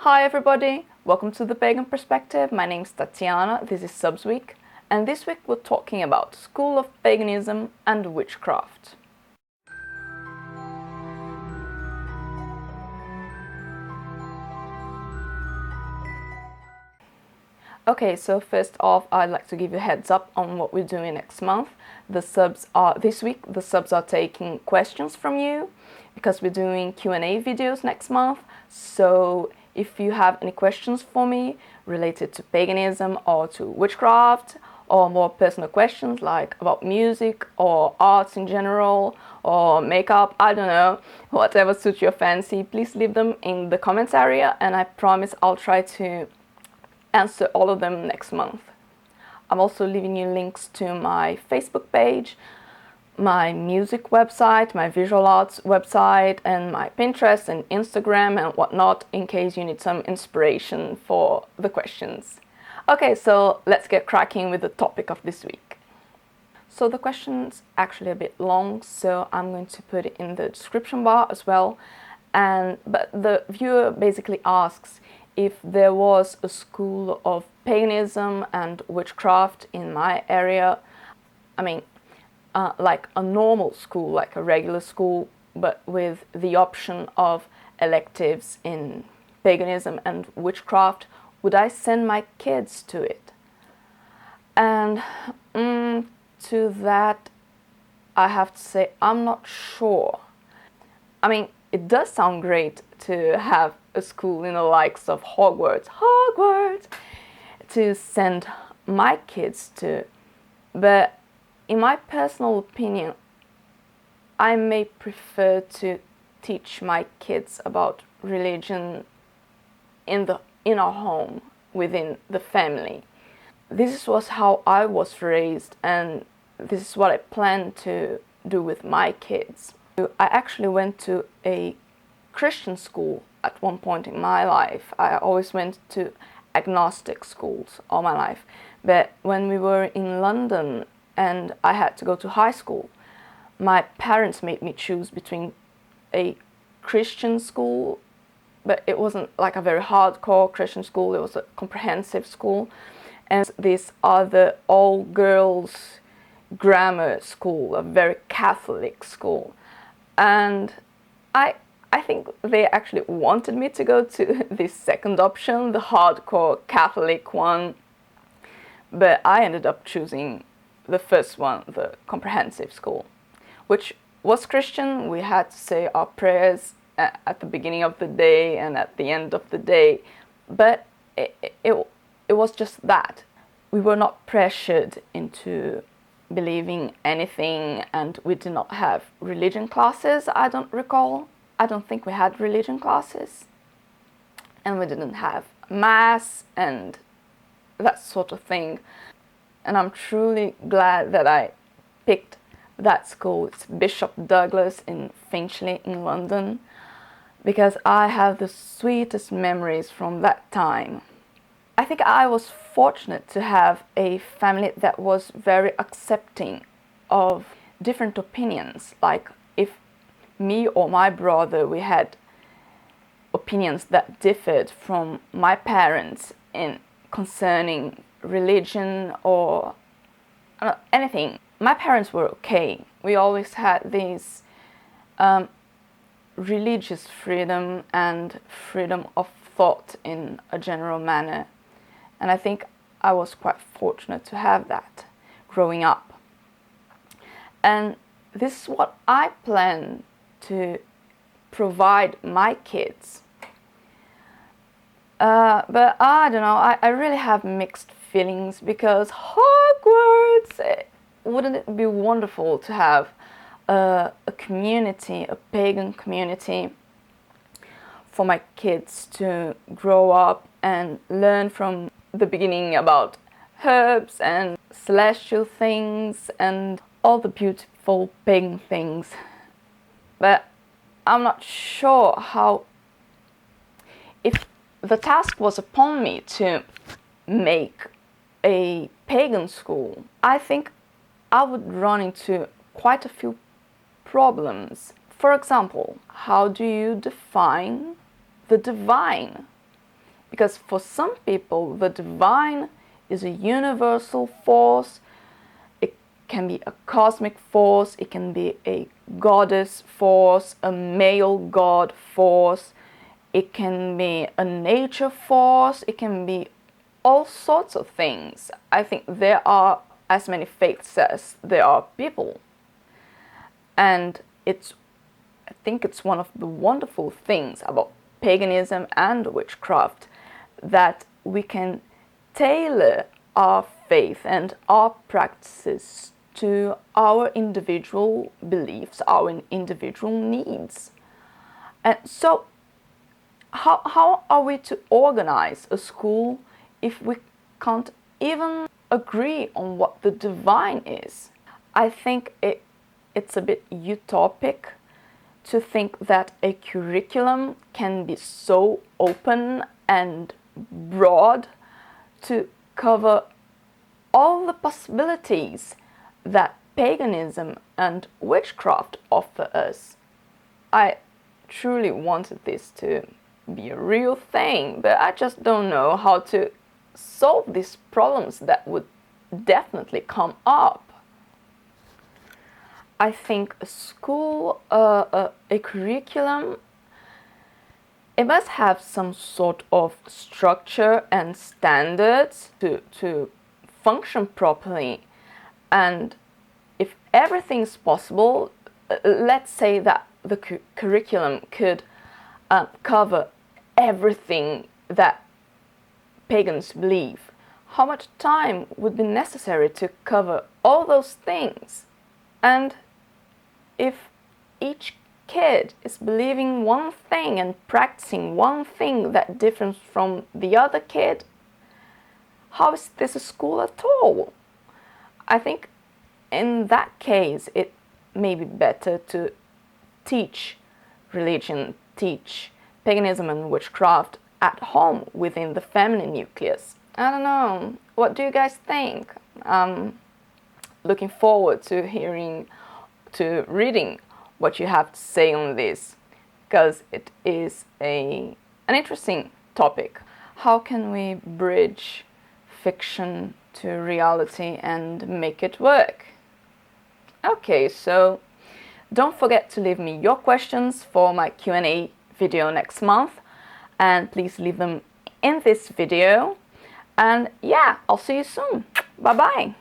Hi everybody, welcome to the Pagan Perspective. My name's Tatiana, this is Subs Week, and this week we're talking about School of Paganism and Witchcraft. Okay, so first off, I'd like to give you a heads up on what we're doing next month. This week, the subs are taking questions from you because we're doing Q&A videos next month. So if you have any questions for me related to paganism or to witchcraft, or more personal questions like about music or arts in general or makeup, I don't know, whatever suits your fancy, please leave them in the comments area and I promise I'll try to answer all of them next month. I'm also leaving you links to my Facebook page, my music website, my visual arts website, and my Pinterest and Instagram and whatnot in case you need some inspiration for the questions. Okay, so let's get cracking with the topic of this week. So the question's actually a bit long, so I'm going to put it in the description bar as well. But the viewer basically asks if there was a school of paganism and witchcraft in my area. I mean, like a normal school, like a regular school, but with the option of electives in paganism and witchcraft, would I send my kids to it? And to that, I have to say, I'm not sure. I mean, it does sound great to have a school in the likes of Hogwarts, to send my kids to, but in my personal opinion, I may prefer to teach my kids about religion in our home, within the family. This was how I was raised, and this is what I plan to do with my kids. I actually went to a Christian school at one point in my life. I always went to agnostic schools all my life. But when we were in London and I had to go to high school, my parents made me choose between a Christian school, but it wasn't like a very hardcore Christian school, it was a comprehensive school, and this other all-girls grammar school, a very Catholic school. And I think they actually wanted me to go to this second option, the hardcore Catholic one, but I ended up choosing the first one, the comprehensive school, which was Christian. We had to say our prayers at the beginning of the day and at the end of the day, but it was just that. We were not pressured into believing anything, and we did not have religion classes, I don't recall. I don't think we had religion classes, and we didn't have mass and that sort of thing. And I'm truly glad that I picked that school. It's Bishop Douglas in Finchley in London, because I have the sweetest memories from that time. I think I was fortunate to have a family that was very accepting of different opinions. Like if me or my brother, we had opinions that differed from my parents in concerning religion or anything, my parents were okay. We always had these religious freedom and freedom of thought in a general manner. And I think I was quite fortunate to have that growing up. And this is what I plan to provide my kids. But I don't know, I really have mixed feelings, because Hogwarts, wouldn't it be wonderful to have a community, a pagan community, for my kids to grow up and learn from the beginning about herbs and celestial things and all the beautiful pagan things. But I'm not sure how, if the task was upon me to make a pagan school, I think I would run into quite a few problems. For example, how do you define the divine? Because for some people, the divine is a universal force. It can be a cosmic force, it can be a goddess force, a male god force, it can be a nature force, it can be all sorts of things. I think there are as many faiths as there are people. And I think it's one of the wonderful things about paganism and witchcraft that we can tailor our faith and our practices to our individual beliefs, our individual needs. And so, how are we to organize a school if we can't even agree on what the divine is? I think it's a bit utopic to think that a curriculum can be so open and broad to cover all the possibilities that paganism and witchcraft offer us. I truly wanted this to be a real thing, but I just don't know how to solve these problems that would definitely come up. I think a school, a curriculum, it must have some sort of structure and standards to function properly. And if everything's possible, let's say that the curriculum could cover everything that pagans believe. How much time would be necessary to cover all those things? And if each kid is believing one thing and practicing one thing that differs from the other kid, how is this a school at all? I think in that case it may be better to teach religion, teach paganism and witchcraft at home within the family nucleus. I don't know. What do you guys think? Looking forward to reading what you have to say on this, because it is an interesting topic. How can we bridge fiction to reality and make it work? Okay, so don't forget to leave me your questions for my Q&A video next month, and please leave them in this video. And yeah, I'll see you soon. Bye bye.